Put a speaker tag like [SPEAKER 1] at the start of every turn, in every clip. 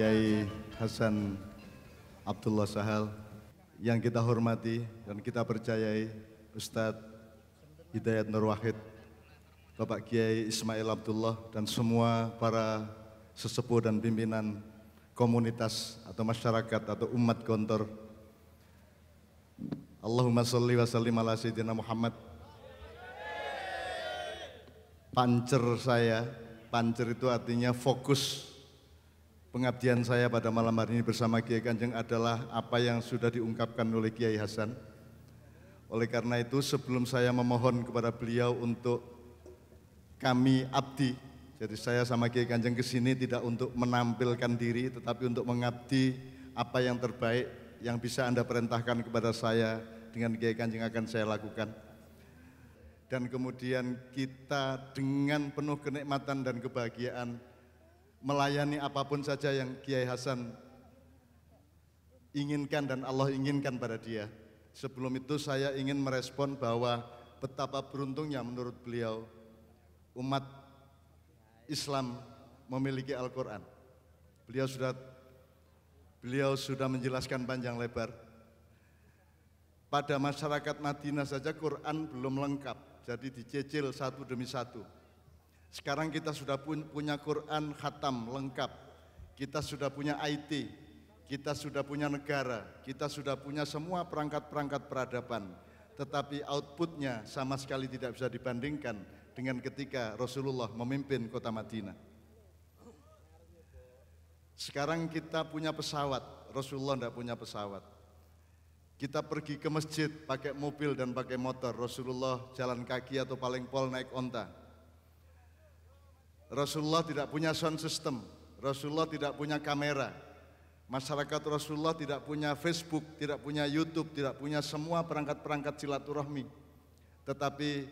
[SPEAKER 1] Kiai Hasan Abdullah Sahal, yang kita hormati dan kita percayai Ustadz Hidayat Nur Wahid, Bapak Kiai Ismail Abdullah, dan semua para sesepuh dan pimpinan komunitas atau masyarakat atau umat Gontor. Allahumma sholli wa sallim ala sayyidina Muhammad. Pancer itu artinya fokus pengabdian saya pada malam hari ini bersama Kiai Kanjeng adalah apa yang sudah diungkapkan oleh Kiai Hasan. Oleh karena itu sebelum saya memohon kepada beliau untuk kami abdi, jadi saya sama Kiai Kanjeng kesini tidak untuk menampilkan diri tetapi untuk mengabdi apa yang terbaik yang bisa Anda perintahkan kepada saya dengan Kiai Kanjeng akan saya lakukan. Dan kemudian kita dengan penuh kenikmatan dan kebahagiaan melayani apapun saja yang Kiai Hasan inginkan dan Allah inginkan pada dia. Sebelum itu saya ingin merespon bahwa betapa beruntungnya menurut beliau umat Islam memiliki Al-Quran. Beliau sudah menjelaskan panjang lebar. Pada masyarakat Madinah saja Quran belum lengkap, jadi dicicil satu demi satu. Sekarang kita sudah punya Quran khatam lengkap, kita sudah punya IT, kita sudah punya negara, kita sudah punya semua perangkat-perangkat peradaban. Tetapi outputnya sama sekali tidak bisa dibandingkan dengan ketika Rasulullah memimpin kota Madinah. Sekarang kita punya pesawat, Rasulullah tidak punya pesawat. Kita pergi ke masjid pakai mobil dan pakai motor, Rasulullah jalan kaki atau paling pol naik onta. Rasulullah tidak punya sound system, Rasulullah tidak punya kamera. Masyarakat Rasulullah tidak punya Facebook, tidak punya YouTube, tidak punya semua perangkat-perangkat silaturahmi. Tetapi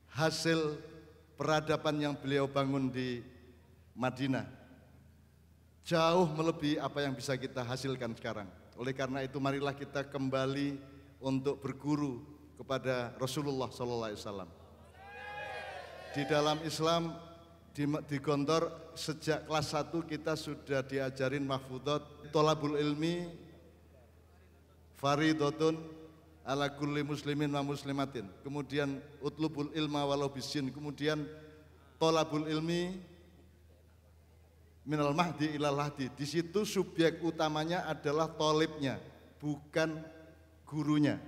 [SPEAKER 1] hasil peradaban yang beliau bangun di Madinah jauh melebihi apa yang bisa kita hasilkan sekarang. Oleh karena itu marilah kita kembali untuk berguru kepada Rasulullah SAW. Di dalam Islam, di Gontor sejak kelas 1 kita sudah diajarin mahfudot, tolabul ilmi, faridotun ala kulli muslimin wa muslimatin. Kemudian utlubul ilma walau bisin, kemudian tolabul ilmi minal mahdi ilal lahdi. Di situ subjek utamanya adalah tolibnya, bukan gurunya.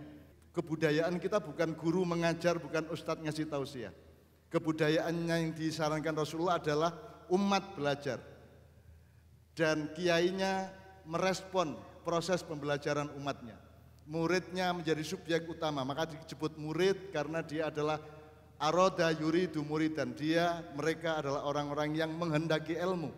[SPEAKER 1] Kebudayaan kita bukan guru mengajar, bukan ustadz ngasih tausiah. Kebudayaannya yang disarankan Rasulullah adalah umat belajar. Dan kiainya merespon proses pembelajaran umatnya. Muridnya menjadi subjek utama, maka disebut murid karena dia adalah aroda yuridu muridan. Mereka adalah orang-orang yang menghendaki ilmu.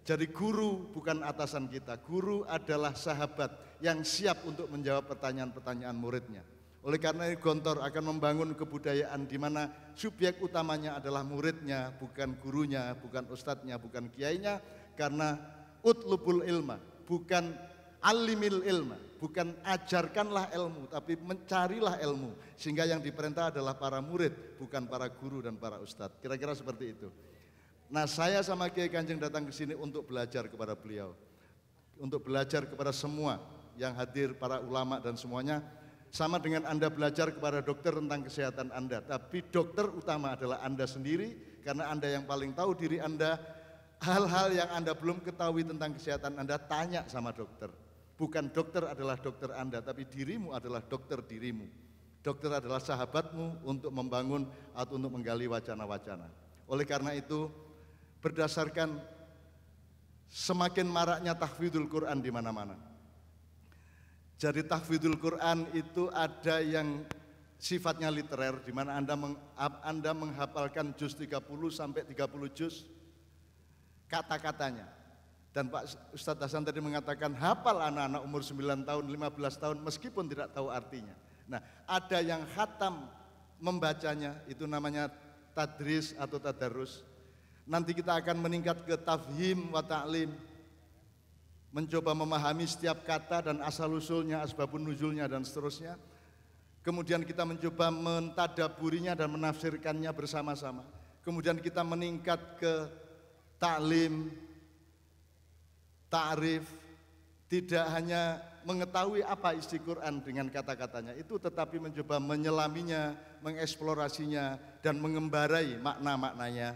[SPEAKER 1] Jadi guru bukan atasan kita, guru adalah sahabat yang siap untuk menjawab pertanyaan-pertanyaan muridnya. Oleh karena itu Gontor akan membangun kebudayaan di mana subjek utamanya adalah muridnya, bukan gurunya, bukan ustadznya, bukan kiainya. Karena utlubul ilma, bukan alimil ilma, bukan ajarkanlah ilmu, tapi mencarilah ilmu. Sehingga yang diperintah adalah para murid, bukan para guru dan para ustadz. Kira-kira seperti itu. Nah, saya sama Kiai Kanjeng datang ke sini untuk belajar kepada beliau, untuk belajar kepada semua yang hadir, para ulama dan semuanya, sama dengan Anda belajar kepada dokter tentang kesehatan Anda. Tapi dokter utama adalah Anda sendiri, karena Anda yang paling tahu diri Anda. Hal-hal yang Anda belum ketahui tentang kesehatan Anda, tanya sama dokter. Bukan dokter adalah dokter Anda, tapi dirimu adalah dokter dirimu. Dokter adalah sahabatmu untuk membangun atau untuk menggali wacana-wacana. Oleh karena itu, berdasarkan semakin maraknya tahfidzul Quran di mana-mana. Jadi tahfidzul Quran itu ada yang sifatnya literer, di mana Anda menghafalkan juz 30 sampai 30 juz kata-katanya. Dan Pak Ustadz Hasan tadi mengatakan hafal anak-anak umur 9 tahun, 15 tahun meskipun tidak tahu artinya. Nah, ada yang khatam membacanya, itu namanya tadris atau tadarus. Nanti kita akan meningkat ke tafhim wa ta'lim, mencoba memahami setiap kata dan asal-usulnya, asbabun nuzulnya dan seterusnya. Kemudian kita mencoba mentadaburinya dan menafsirkannya bersama-sama. Kemudian kita meningkat ke ta'lim, ta'rif, tidak hanya mengetahui apa isi Quran dengan kata-katanya itu, tetapi mencoba menyelaminya, mengeksplorasinya, dan mengembarai makna-maknanya.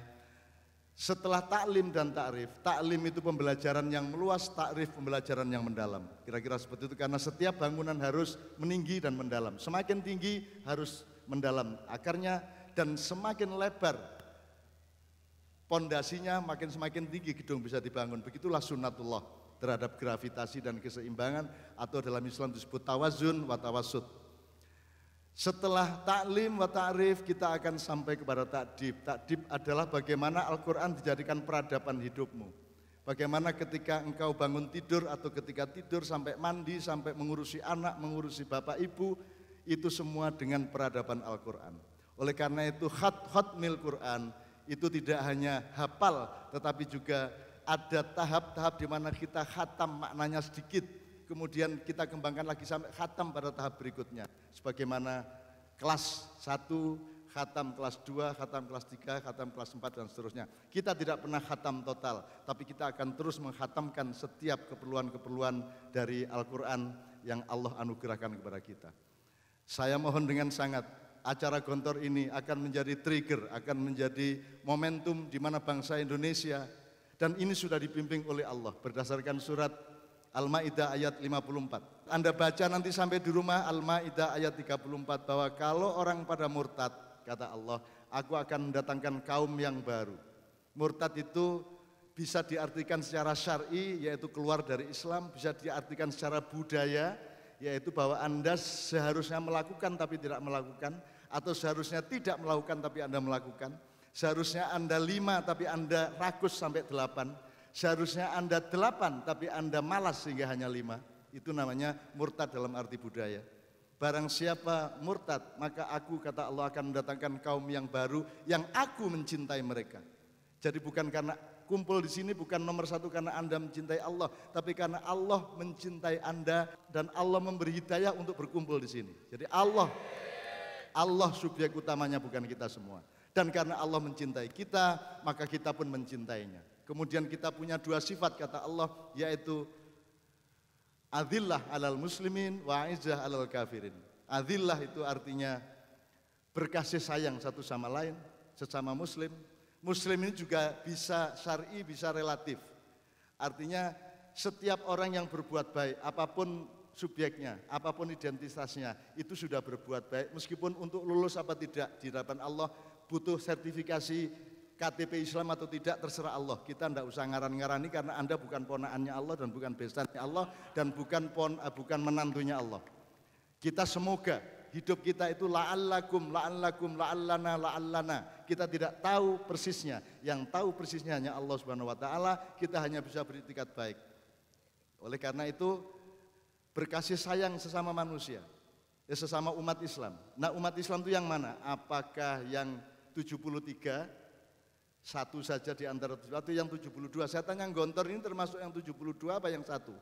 [SPEAKER 1] Setelah taklim dan ta'rif, taklim itu pembelajaran yang meluas, ta'rif pembelajaran yang mendalam. Kira-kira seperti itu, karena setiap bangunan harus meninggi dan mendalam. Semakin tinggi harus mendalam akarnya, dan semakin lebar pondasinya, semakin tinggi gedung bisa dibangun. Begitulah sunnatullah terhadap gravitasi dan keseimbangan, atau dalam Islam disebut tawazun wa tawassut. Setelah taklim wa ta'rif, kita akan sampai kepada takdib. Takdib adalah bagaimana Al-Quran dijadikan peradaban hidupmu. Bagaimana ketika engkau bangun tidur atau ketika tidur, sampai mandi, sampai mengurusi anak, mengurusi bapak ibu, itu semua dengan peradaban Al-Quran. Oleh karena itu khatmil Quran itu tidak hanya hafal, tetapi juga ada tahap-tahap di mana kita khatam maknanya sedikit, kemudian kita kembangkan lagi sampai khatam pada tahap berikutnya. Sebagaimana kelas 1, khatam kelas 2, khatam kelas 3, khatam kelas 4, dan seterusnya. Kita tidak pernah khatam total, tapi kita akan terus menghatamkan setiap keperluan-keperluan dari Al-Quran yang Allah anugerahkan kepada kita. Saya mohon dengan sangat, acara Gontor ini akan menjadi trigger, akan menjadi momentum di mana bangsa Indonesia, dan ini sudah dibimbing oleh Allah berdasarkan surat Al-Ma'idah ayat 54. Anda baca nanti sampai di rumah Al-Ma'idah ayat 34, bahwa kalau orang pada murtad, kata Allah, aku akan mendatangkan kaum yang baru. Murtad itu bisa diartikan secara syar'i, yaitu keluar dari Islam, bisa diartikan secara budaya, yaitu bahwa Anda seharusnya melakukan tapi tidak melakukan, atau seharusnya tidak melakukan tapi Anda melakukan. Seharusnya Anda 5 tapi Anda rakus sampai 8. Seharusnya Anda 8 tapi Anda malas sehingga hanya 5. Itu namanya murtad dalam arti budaya. Barang siapa murtad, maka aku, kata Allah, akan mendatangkan kaum yang baru yang aku mencintai mereka. Jadi bukan karena kumpul di sini, bukan nomor 1 karena Anda mencintai Allah, tapi karena Allah mencintai Anda dan Allah memberi hidayah untuk berkumpul di sini. Jadi Allah subjek utamanya, bukan kita semua. Dan karena Allah mencintai kita, maka kita pun mencintainya. Kemudian kita punya 2 sifat, kata Allah, yaitu adzillah alal muslimin wa izzah alal kafirin. Adzillah itu artinya berkasih sayang satu sama lain, sesama muslim. Muslim ini juga bisa syar'i, bisa relatif. Artinya setiap orang yang berbuat baik, apapun subjeknya, apapun identitasnya, itu sudah berbuat baik. Meskipun untuk lulus apa tidak di hadapan Allah butuh sertifikasi KTP Islam atau tidak, terserah Allah. Kita tidak usah ngaran-ngarani, karena Anda bukan ponakannya Allah dan bukan besannya Allah dan bukan menantunya Allah. Kita semoga hidup kita itu la'allakum, la'allana. Kita tidak tahu persisnya. Yang tahu persisnya hanya Allah Subhanahu wa taala. Kita hanya bisa beriktikat baik. Oleh karena itu, berkasih sayang sesama manusia, sesama umat Islam. Nah, umat Islam itu yang mana? Apakah yang 73, satu saja di antara 7, atau yang 72? Saya tanya, Gontor ini termasuk yang 72 apa yang 1?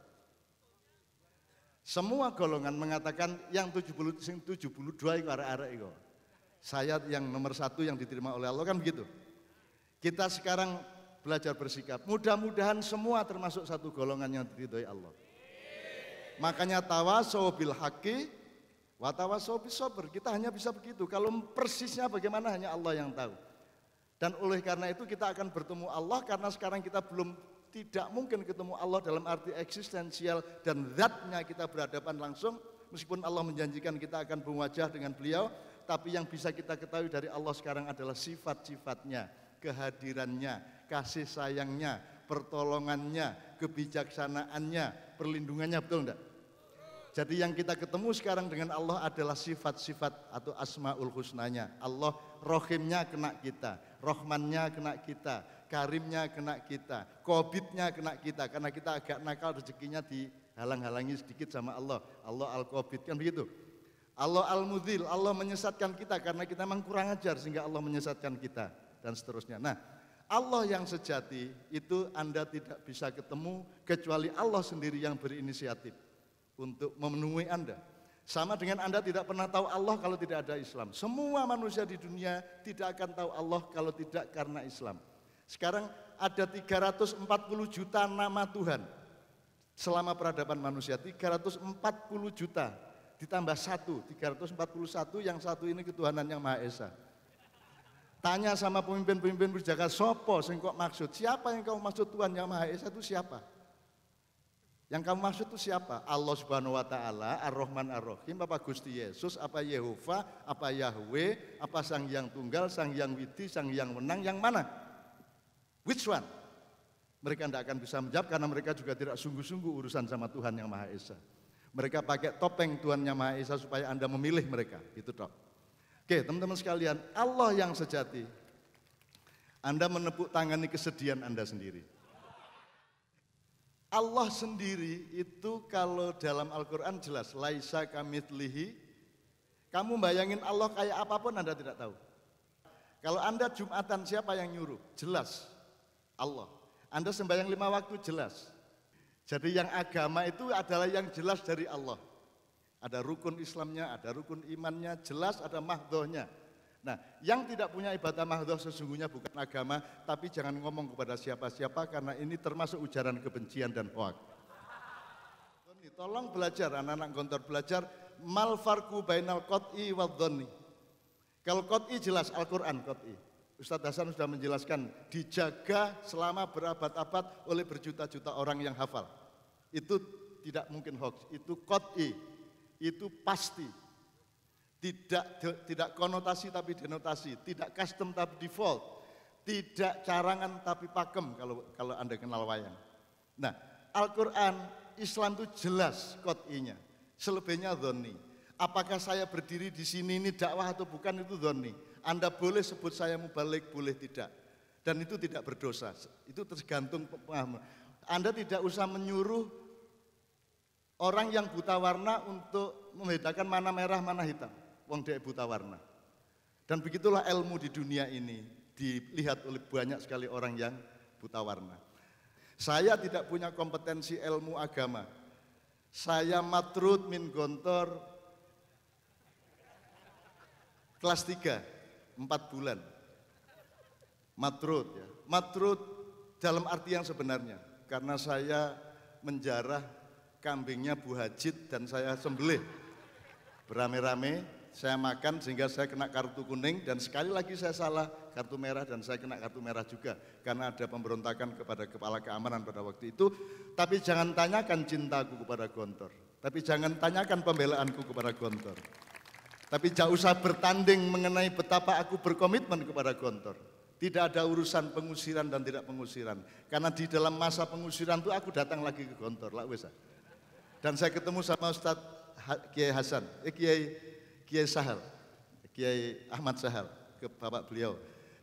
[SPEAKER 1] Semua golongan mengatakan yang 72 itu arek-arek itu. Saya yang nomor 1 yang diterima oleh Allah, kan begitu. Kita sekarang belajar bersikap. Mudah-mudahan semua termasuk satu golongan yang diridhoi Allah. Makanya tawasau bil haqqi wa tawasau bis sabr. Kita hanya bisa begitu. Kalau persisnya bagaimana hanya Allah yang tahu. Dan oleh karena itu kita akan bertemu Allah, karena sekarang kita tidak mungkin ketemu Allah dalam arti eksistensial dan zatnya kita berhadapan langsung. Meskipun Allah menjanjikan kita akan berwajah dengan beliau, tapi yang bisa kita ketahui dari Allah sekarang adalah sifat-sifatnya, kehadirannya, kasih sayangnya, pertolongannya, kebijaksanaannya, perlindungannya, betul enggak? Jadi yang kita ketemu sekarang dengan Allah adalah sifat-sifat atau asmaul husnanya. Allah rohimnya kena kita, rohmannya kena kita, karimnya kena kita, kobitnya kena kita, karena kita agak nakal, rezekinya dihalang-halangi sedikit sama Allah. Allah al-kobit, kan begitu. Allah al-mudhil, Allah menyesatkan kita karena kita memang kurang ajar sehingga Allah menyesatkan kita, dan seterusnya. Nah, Allah yang sejati itu Anda tidak bisa ketemu kecuali Allah sendiri yang berinisiatif untuk memenuhi Anda. Sama dengan Anda tidak pernah tahu Allah kalau tidak ada Islam. Semua manusia di dunia tidak akan tahu Allah kalau tidak karena Islam. Sekarang ada 340 juta nama Tuhan. selama peradaban manusia 340 juta ditambah 341 yang satu ini ketuhanan yang Maha Esa. Tanya sama pemimpin-pemimpin berjaga, sopo sing kok maksud? Siapa yang kamu maksud Tuhan yang Maha Esa itu siapa? Yang kamu maksud itu siapa? Allah Subhanahu wa taala, Ar-Rahman Ar-Rahim, apa Gusti Yesus, apa Yehova, apa Yahweh, apa Sang Hyang Tunggal, Sang Hyang Widi, Sang Hyang Menang, yang mana? Which one? Mereka tidak akan bisa menjawab karena mereka juga tidak sungguh-sungguh urusan sama Tuhan yang Maha Esa. Mereka pakai topeng Tuhan yang Maha Esa supaya Anda memilih mereka, gitu toh. Oke, teman-teman sekalian, Allah yang sejati, Anda menepuk tangani kesedihan Anda sendiri. Allah sendiri itu kalau dalam Al-Quran jelas, laisa kamitslihi, kamu bayangin Allah kayak apapun Anda tidak tahu. Kalau Anda Jumatan siapa yang nyuruh? Jelas, Allah. Anda sembahyang 5 waktu jelas. Jadi yang agama itu adalah yang jelas dari Allah. Ada rukun Islamnya, ada rukun imannya, jelas ada mahdohnya. Nah, yang tidak punya ibadah mahdoh sesungguhnya bukan agama, tapi jangan ngomong kepada siapa-siapa karena ini termasuk ujaran kebencian dan hoak. Tolong belajar, anak-anak Gontor belajar mal farqu bainal qot'i wa dhonni. Kalau qot'i jelas Al-Quran qot'i. Ustadz Hasan sudah menjelaskan dijaga selama berabad-abad oleh berjuta-juta orang yang hafal. Itu tidak mungkin hoax, itu qot'i. Itu pasti, tidak konotasi tapi denotasi, tidak custom tapi default, tidak carangan tapi pakem kalau Anda kenal wayang. Nah, Al-Quran, Islam itu jelas qot'inya, selebihnya dhonni. Apakah saya berdiri di sini ini dakwah atau bukan itu dhonni. Anda boleh sebut saya mubalik, boleh tidak. Dan itu tidak berdosa, itu tergantung pemahaman. Anda tidak usah menyuruh orang yang buta warna untuk membedakan mana merah, mana hitam. Wong dia buta warna. Dan begitulah ilmu di dunia ini dilihat oleh banyak sekali orang yang buta warna. Saya tidak punya kompetensi ilmu agama. Saya matrud min Gontor kelas 3, 4 bulan. Matrud ya. Matrud dalam arti yang sebenarnya. Karena saya menjarah kambingnya Bu Hajid dan saya sembelih berame-rame, saya makan sehingga saya kena kartu kuning dan sekali lagi saya salah kartu merah dan saya kena kartu merah juga karena ada pemberontakan kepada kepala keamanan pada waktu itu. Tapi jangan tanyakan cintaku kepada Gontor, tapi jangan tanyakan pembelaanku kepada Gontor, tapi jangan usah bertanding mengenai betapa aku berkomitmen kepada Gontor. Tidak ada urusan pengusiran dan tidak pengusiran karena di dalam masa pengusiran itu aku datang lagi ke Gontor lah wes. Dan saya ketemu sama Ustadz Kiai Hasan, Kiai Sahal, Kiai Ahmad Sahal, ke bapak beliau.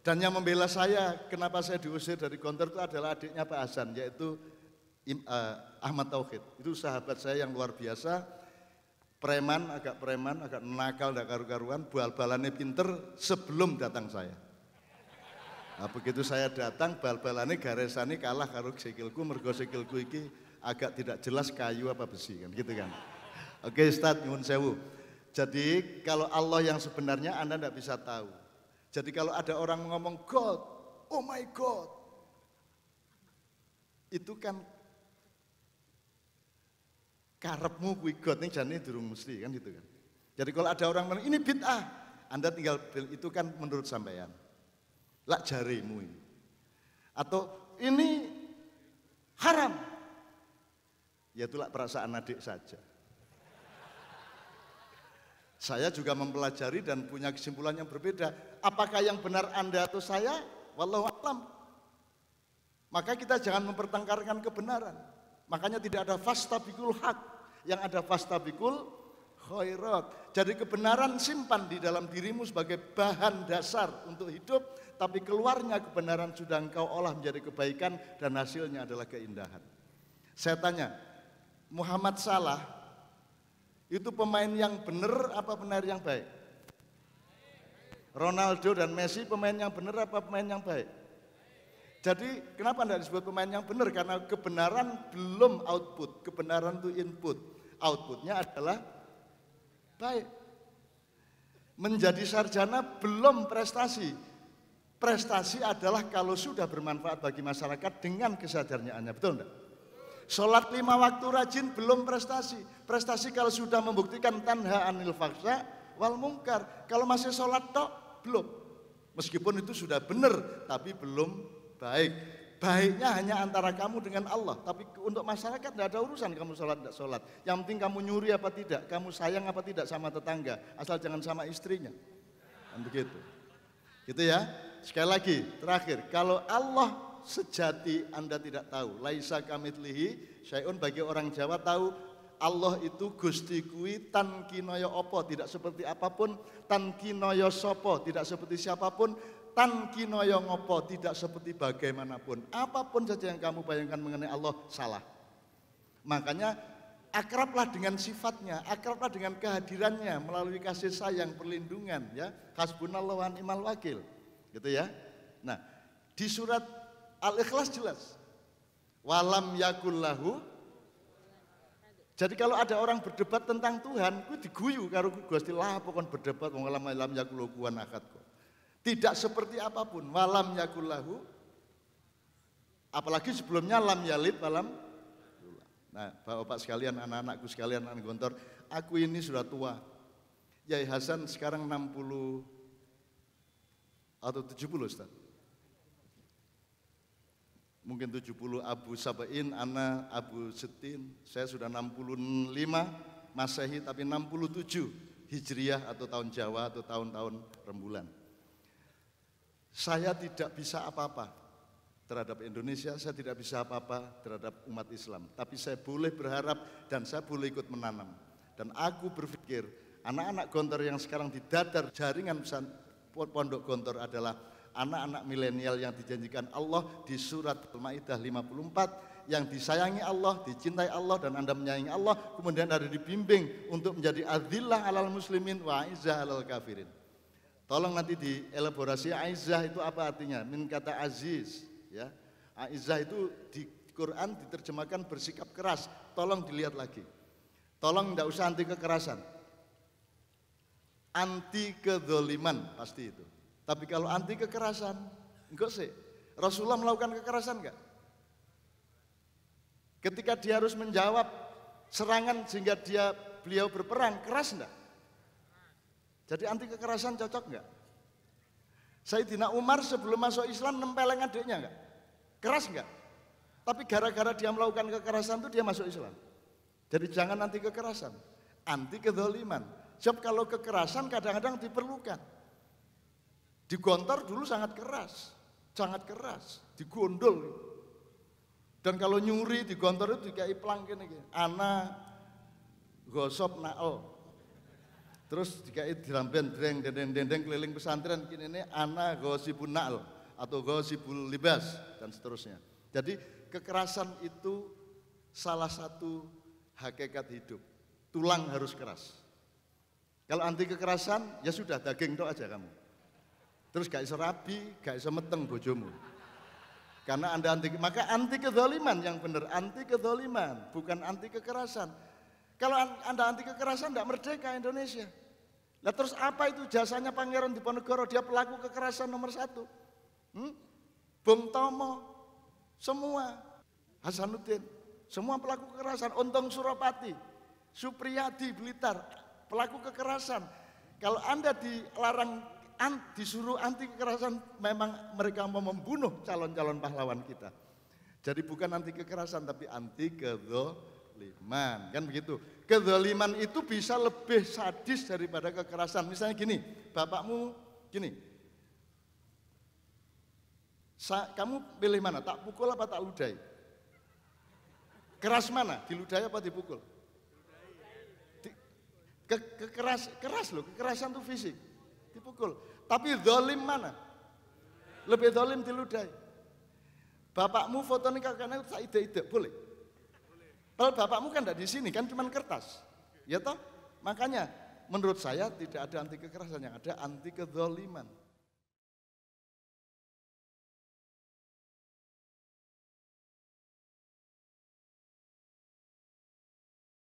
[SPEAKER 1] Dan yang membela saya, kenapa saya diusir dari Gontor itu adalah adiknya Pak Hasan, yaitu Ahmad Tauhid. Itu sahabat saya yang luar biasa, preman, agak nakal, agak karu-karuan, bal-balannya pinter sebelum datang saya. Nah, begitu saya datang, bal-balannya garesane kalah karo sikilku, mergo sikilku iki agak tidak jelas kayu apa besi kan gitu kan. Oke Ustadz nyuwun sewu. Jadi kalau Allah yang sebenarnya Anda tidak bisa tahu. Jadi kalau ada orang ngomong God, oh my God, itu kan karepmu kuwi God ning jane durung mesti kan gitu kan. Jadi kalau ada orang ngomong ini bid'ah, Anda tinggal itu kan menurut sampean. Lak jarimu ini. Atau ini haram. Ya itulah perasaan adik saja. Saya juga mempelajari dan punya kesimpulan yang berbeda. Apakah yang benar Anda atau saya? Wallahu a'lam. Maka kita jangan mempertengkarkan kebenaran. Makanya tidak ada fastabiqul haq, yang ada fastabiqul khairat. Jadi kebenaran simpan di dalam dirimu sebagai bahan dasar untuk hidup, tapi keluarnya kebenaran sudah engkau olah menjadi kebaikan dan hasilnya adalah keindahan. Saya tanya, Muhammad Salah itu pemain yang benar apa pemain yang baik? Ronaldo dan Messi pemain yang benar apa pemain yang baik? Jadi kenapa tidak disebut pemain yang benar? Karena kebenaran belum output, kebenaran itu input. Outputnya adalah baik. Menjadi sarjana belum prestasi. Prestasi adalah kalau sudah bermanfaat bagi masyarakat dengan kesadarannya, betul enggak? Sholat 5 waktu rajin belum prestasi. Prestasi kalau sudah membuktikan tanha anil fahsya wal mungkar. Kalau masih sholat tok, belum. Meskipun itu sudah benar, tapi belum baik. Baiknya hanya antara kamu dengan Allah. Tapi untuk masyarakat tidak ada urusan kamu sholat tidak sholat. Yang penting kamu nyuri apa tidak, kamu sayang apa tidak sama tetangga. Asal jangan sama istrinya. Dan begitu. Gitu ya. Sekali lagi, terakhir. Kalau Allah sejati Anda tidak tahu. Laisa kamitslihi syai'un, bagi orang Jawa tahu Allah itu Gusti kuwi tan kinaya apa, tidak seperti apapun, tan kinaya sapa, tidak seperti siapapun, tan kinaya ngopo, tidak seperti bagaimanapun. Apapun saja yang kamu bayangkan mengenai Allah salah. Makanya akrablah dengan sifatnya, akrablah dengan kehadirannya melalui kasih sayang, perlindungan ya. Hasbunallahu wa ni'mal wakil. Gitu ya. Nah, di surat Al-Ikhlas jelas. Walam yakullahu. Jadi kalau ada orang berdebat tentang Tuhan, ku diguyu karo Gusti lah pokon berdebat wong lam yakullahu kuwan akad kok. Tidak seperti apapun, walam yakullahu. Apalagi sebelumnya lam yalid walam. Nah, Bapak sekalian, anak-anakku sekalian, anak gontor, aku ini sudah tua. Yai Hasan sekarang 60 atau 70 Ustaz. Mungkin 70 Abu Sabain, Ana Abu Setin, saya sudah 65 Masehi tapi 67 Hijriah atau tahun Jawa atau tahun-tahun rembulan. Saya tidak bisa apa-apa terhadap Indonesia, saya tidak bisa apa-apa terhadap umat Islam. Tapi saya boleh berharap dan saya boleh ikut menanam. Dan aku berpikir anak-anak Gontor yang sekarang didadar jaringan pondok Gontor adalah anak-anak milenial yang dijanjikan Allah di surat Al-Maidah 54, yang disayangi Allah, dicintai Allah, dan Anda menyayangi Allah, kemudian ada dibimbing untuk menjadi adzillah alal muslimin wa izzah alal kafirin. Tolong nanti dielaborasi aizzah itu apa artinya? Min kata aziz, ya. Aizzah itu di Quran diterjemahkan bersikap keras. Tolong dilihat lagi. Tolong tidak usah anti kekerasan. Anti kedzaliman pasti itu. Tapi kalau anti kekerasan, enggak sih. Rasulullah melakukan kekerasan enggak? Ketika dia harus menjawab serangan sehingga beliau berperang, keras enggak? Jadi anti kekerasan cocok enggak? Sayyidina Umar sebelum masuk Islam nempeleng adiknya enggak? Keras enggak? Tapi gara-gara dia melakukan kekerasan itu dia masuk Islam. Jadi jangan anti kekerasan, anti kedzaliman. Sebab kalau kekerasan kadang-kadang diperlukan. Di Gontor dulu sangat keras, digondol. Dan kalau nyuri di Gontor itu dikai plang kene iki. Ana gosop nael. Terus dikai diramben dreng dendeng keliling pesantren kene ana gosibun nael atau gosibul libas dan seterusnya. Jadi kekerasan itu salah satu hakikat hidup. Tulang harus keras. Kalau anti kekerasan ya sudah daging tok aja kamu. Terus gak iso rabi, gak iso meteng bojomu. Karena Anda maka anti kedzaliman yang benar, anti kedzaliman, bukan anti kekerasan. Kalau Anda anti kekerasan tidak merdeka Indonesia. Nah terus apa itu jasanya Pangeran Diponegoro? Dia pelaku kekerasan nomor 1. Bung Tomo, semua, Hasanuddin, semua pelaku kekerasan. Ontong Suropati, Supriyadi Blitar, pelaku kekerasan. Kalau Anda dilarang disuruh anti kekerasan, memang mereka mau membunuh calon-calon pahlawan kita. Jadi bukan anti kekerasan tapi anti kedzaliman, kan begitu. Kedzaliman itu bisa lebih sadis daripada kekerasan. Misalnya gini, bapakmu gini, kamu pilih mana? Tak pukul apa tak ludahi? Keras mana? Diludahi apa dipukul? Keras loh, kekerasan itu fisik, dipukul. Tapi zalim mana? Lebih zalim diludahi. Bapakmu foto nih kakaknya tak ide-ide, boleh? Kalau bapakmu kan tidak di sini, kan cuma kertas, ya toh? Makanya menurut saya tidak ada anti kekerasan, yang ada anti kedzaliman.